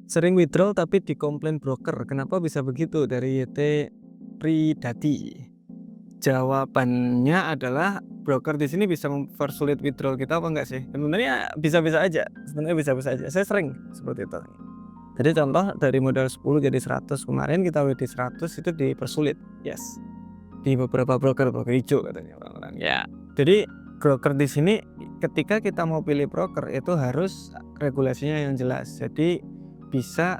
Sering withdraw tapi dikomplain broker, kenapa bisa begitu? Dari YT Pridati. Jawabannya adalah broker di sini bisa mempersulit withdrawal kita apa enggak sih? Sebenarnya bisa-bisa aja, Saya sering seperti itu. Jadi contoh dari modal 10 jadi 100 kemarin kita WD 100 itu dipersulit. Yes. Di beberapa broker hijau katanya orang-orang. Ya. Jadi broker di sini ketika kita mau pilih broker itu harus regulasinya yang jelas. Jadi bisa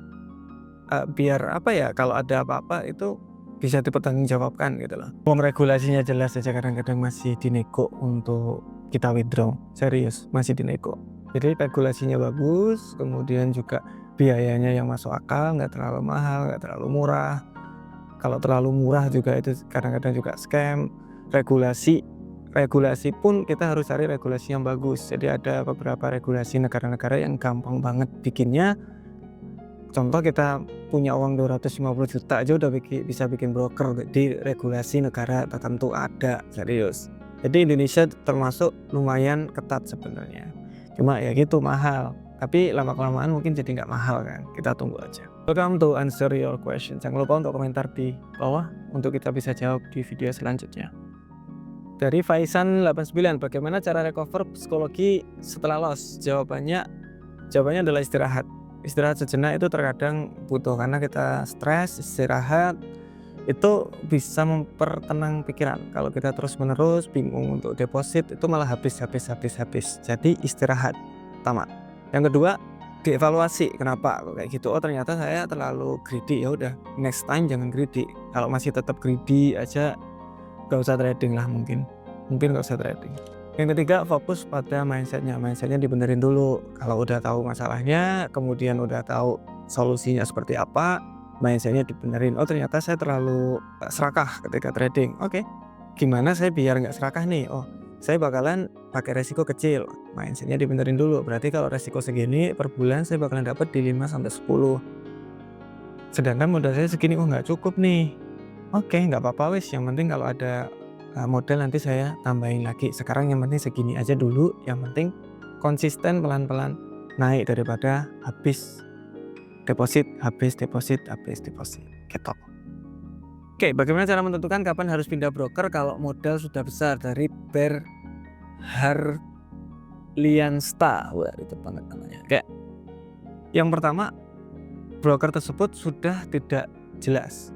biar apa ya, kalau ada apa-apa itu bisa dipertanggungjawabkan gitu loh. Regulasinya jelas aja kadang-kadang masih dinego untuk kita withdraw. Serius, masih dinego. Jadi regulasinya bagus, kemudian juga biayanya yang masuk akal, nggak terlalu mahal, nggak terlalu murah. Kalau terlalu murah juga itu kadang-kadang juga scam. Regulasi pun kita harus cari regulasi yang bagus. Jadi ada beberapa regulasi negara-negara yang gampang banget bikinnya. Contoh kita punya uang 250 juta aja udah bisa bikin broker di regulasi negara tertentu ada, serius. Jadi Indonesia termasuk lumayan ketat sebenarnya. Cuma ya gitu mahal. Tapi lama-kelamaan mungkin jadi nggak mahal kan. Kita tunggu aja. Welcome to answer your question. Jangan lupa untuk komentar di bawah untuk kita bisa jawab di video selanjutnya. Dari Faisan 89, bagaimana cara recover psikologi setelah loss? Jawabannya adalah istirahat. Istirahat sejenak itu terkadang butuh karena kita stres. Istirahat itu bisa mempertenang pikiran. Kalau kita terus-menerus bingung untuk deposit itu malah habis. Jadi istirahat pertama. Yang kedua, dievaluasi kenapa kok kayak gitu. Oh ternyata saya terlalu greedy, ya udah next time jangan greedy. Kalau masih tetap greedy aja gak usah trading lah, mungkin gak usah trading. Yang ketiga, fokus pada mindsetnya dibenerin dulu. Kalau udah tahu masalahnya, kemudian udah tahu solusinya seperti apa, mindsetnya dibenerin. Oh ternyata saya terlalu serakah ketika trading. Oke, gimana saya biar nggak serakah nih? Oh saya bakalan pakai resiko kecil, mindsetnya dibenerin dulu. Berarti kalau resiko segini per bulan saya bakalan dapat di 5-10. Sedangkan modal saya segini, oh nggak cukup nih. Oke, nggak apa-apa wis. Yang penting kalau ada modal nanti saya tambahin lagi. Sekarang yang penting segini aja dulu. Yang penting konsisten pelan-pelan naik daripada habis deposit gitu. Oke, bagaimana cara menentukan kapan harus pindah broker kalau modal sudah besar? Dari Berharliansta. Wah, itu banget namanya. Oke. Yang pertama, broker tersebut sudah tidak jelas.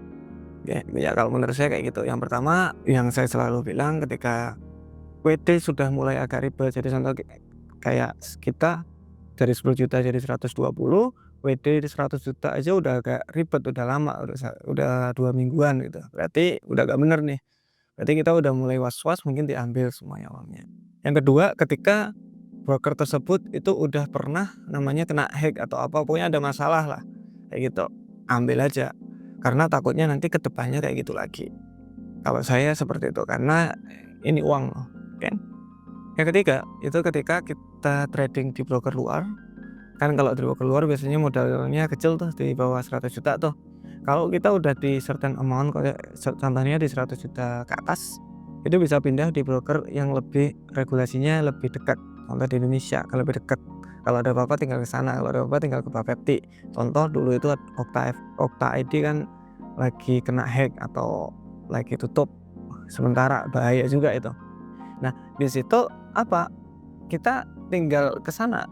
Ya kalau menurut saya kayak gitu. Yang pertama yang saya selalu bilang, ketika WD sudah mulai agak ribet, jadi contoh kayak kita dari 10 juta jadi 120, WD 100 juta aja udah agak ribet, udah lama, udah 2 mingguan gitu. Berarti udah gak bener nih. Berarti kita udah mulai was-was, mungkin diambil semuanya uangnya. Yang kedua, ketika broker tersebut itu udah pernah namanya kena hack atau apa, pokoknya ada masalah lah kayak gitu, ambil aja. Karena takutnya nanti kedepannya kayak gitu lagi. Kalau saya seperti itu, karena ini uang kan. Yang ketiga itu ketika kita trading di broker luar, kan kalau di broker luar biasanya modalnya kecil tuh, di bawah 100 juta tuh. Kalau kita udah di certain amount, contohnya di 100 juta ke atas, itu bisa pindah di broker yang lebih regulasinya lebih dekat. Contoh di Indonesia kalau lebih dekat, kalau ada apa-apa tinggal ke sana, kalau ada apa-apa tinggal ke Bapepti. Contoh dulu itu Okta ID kan lagi kena hack atau lagi tutup sementara, bahaya juga itu. Nah di situ apa, kita tinggal ke sana,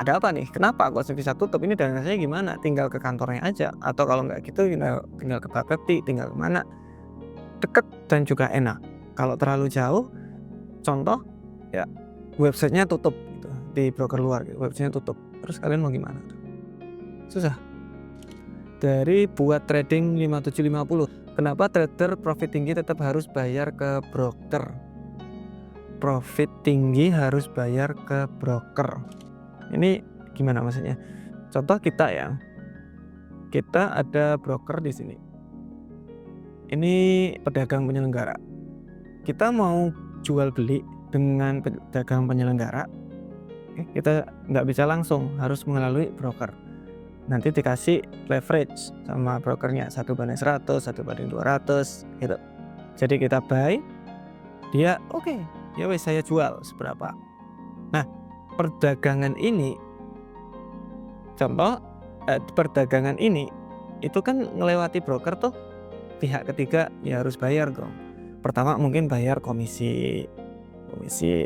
ada apa nih, kenapa kok bisa tutup, ini dana saya gimana, tinggal ke kantornya aja. Atau kalau nggak gitu tinggal ke Bapepti, tinggal kemana, deket dan juga enak. Kalau terlalu jauh, contoh ya websitenya tutup gitu, di broker luar gitu, websitenya tutup, terus kalian mau gimana tuh? Susah. Dari Buat Trading 5750, kenapa trader profit tinggi tetap harus bayar ke broker? Profit tinggi harus bayar ke broker, ini gimana maksudnya? Contoh kita ya, kita ada broker di sini, ini pedagang penyelenggara, kita mau jual beli dengan pedagang penyelenggara, kita nggak bisa langsung, harus melalui broker. Nanti dikasih leverage sama brokernya 1/100, 1/200 gitu. Jadi kita buy, dia oke, ya wes saya jual seberapa. Nah perdagangan ini contoh perdagangan ini itu kan ngelewati broker tuh, pihak ketiga ya harus bayar dong. Pertama mungkin bayar komisi,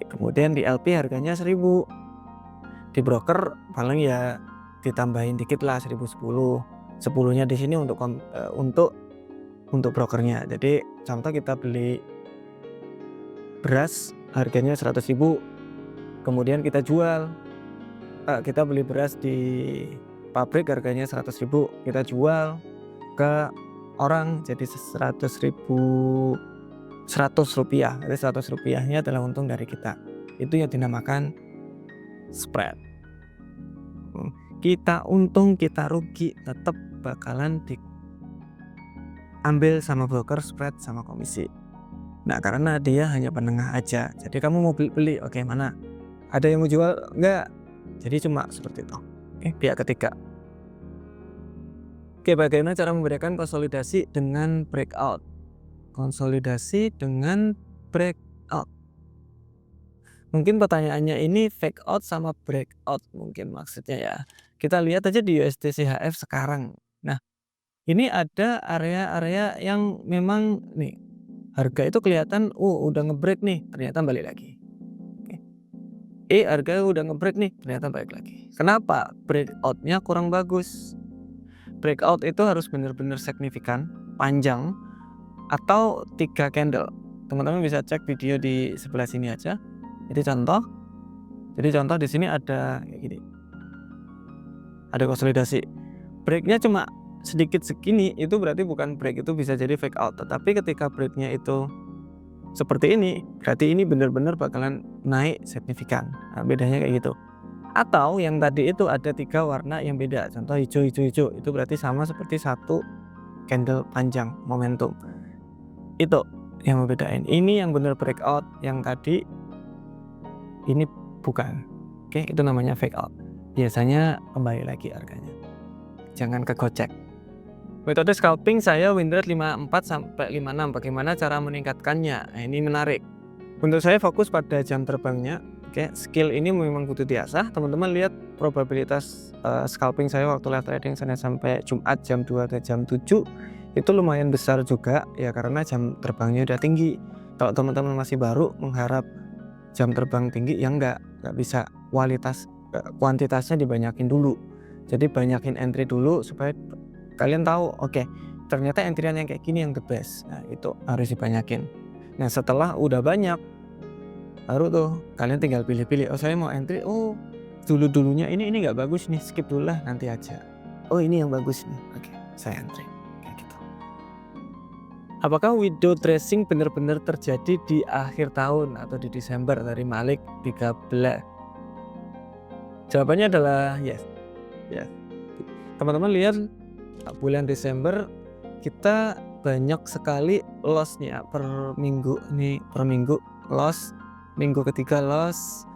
kemudian di LP harganya 1.000, di broker paling ya ditambahin dikit lah 1.010, 10-nya di sini untuk brokernya. Jadi contoh kita beli beras harganya 100.000, kemudian kita jual, kita beli beras di pabrik harganya 100.000, kita jual ke orang jadi 100 rupiah. Jadi 100 rupiahnya adalah untung dari kita. Itu yang dinamakan spread. Kita untung kita rugi tetap bakalan diambil sama broker, spread sama komisi. Nah karena dia hanya penengah aja, jadi kamu mau beli oke, mana ada yang mau jual enggak, jadi cuma seperti itu. Pihak ketiga. Bagaimana cara membedakan konsolidasi dengan breakout? Konsolidasi dengan breakout. Mungkin pertanyaannya ini fake out sama breakout mungkin maksudnya ya. Kita lihat aja di USD CHF sekarang. Nah, ini ada area-area yang memang nih harga itu kelihatan udah ngebreak nih, ternyata balik lagi. Harga udah ngebreak nih, ternyata balik lagi. Kenapa? Breakout-nya kurang bagus. Breakout itu harus benar-benar signifikan, panjang, atau 3 candle. Teman-teman bisa cek video di sebelah sini aja. Jadi contoh di sini ada kayak gini. Ada konsolidasi. Breaknya cuma sedikit segini, itu berarti bukan break, itu bisa jadi fake out. Tetapi ketika breaknya itu seperti ini, berarti ini benar-benar bakalan naik signifikan. Nah, bedanya kayak gitu. Atau yang tadi itu ada 3 warna yang beda, contoh hijau, itu berarti sama seperti satu candle panjang momentum. Itu yang membedain. Ini yang benar breakout, yang tadi ini bukan. Itu namanya fake out. Biasanya kembali lagi harganya. Jangan kegocek. Metode scalping saya win rate 54 sampai 56. Bagaimana cara meningkatkannya? Nah, ini menarik. Untuk saya fokus pada jam terbangnya. Skill ini memang butuh diasah. Teman-teman lihat probabilitas scalping saya waktu live trading Senin sampai Jumat jam 2 atau jam 7 itu lumayan besar juga ya, karena jam terbangnya udah tinggi. Kalau teman-teman masih baru mengharap jam terbang tinggi ya enggak bisa. Kuantitasnya dibanyakin dulu. Jadi banyakin entry dulu supaya kalian tahu ternyata entryan yang kayak gini yang the best. Nah itu harus dibanyakin. Nah setelah udah banyak baru tuh kalian tinggal pilih-pilih. Saya mau entry, dulunya ini nggak bagus nih, skip dulu lah, nanti aja. Ini yang bagus nih, saya entry kayak gitu. Apakah window dressing benar-benar terjadi di akhir tahun atau di Desember? Dari Malik 13. Jawabannya adalah yes. Teman-teman lihat bulan Desember kita banyak sekali lossnya per minggu loss, minggu ketiga loss,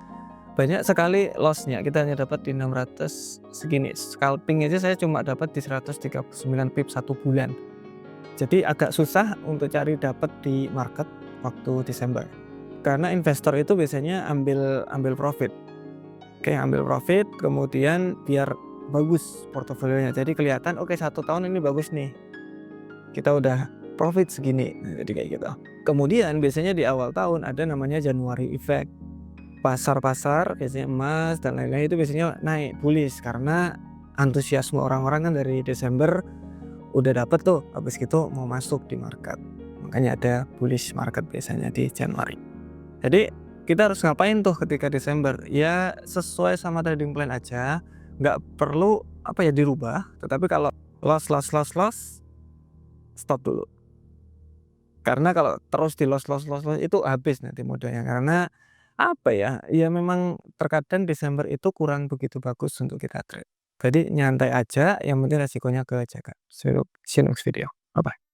banyak sekali lossnya. Kita hanya dapat di 600 segini. Scalping aja saya cuma dapat di 139 pip 1 bulan. Jadi agak susah untuk cari dapat di market waktu Desember. Karena investor itu biasanya ambil profit. Ambil profit kemudian biar bagus portofolionya. Jadi kelihatan 1 tahun ini bagus nih. Kita udah profit segini. Jadi kayak gitu. Kemudian biasanya di awal tahun ada namanya January effect. Pasar-pasar biasanya emas dan lain-lain itu biasanya naik bullish karena antusiasme orang-orang kan dari Desember udah dapet tuh, habis gitu mau masuk di market. Makanya ada bullish market biasanya di Januari. Jadi kita harus ngapain tuh ketika Desember? Ya sesuai sama trading plan aja, nggak perlu dirubah. Tetapi kalau loss stop dulu. Karena kalau terus di loss itu habis nanti modalnya. Karena ya memang terkadang Desember itu kurang begitu bagus untuk kita trade. Jadi nyantai aja, yang penting resikonya kejaga. See you next video. Bye bye.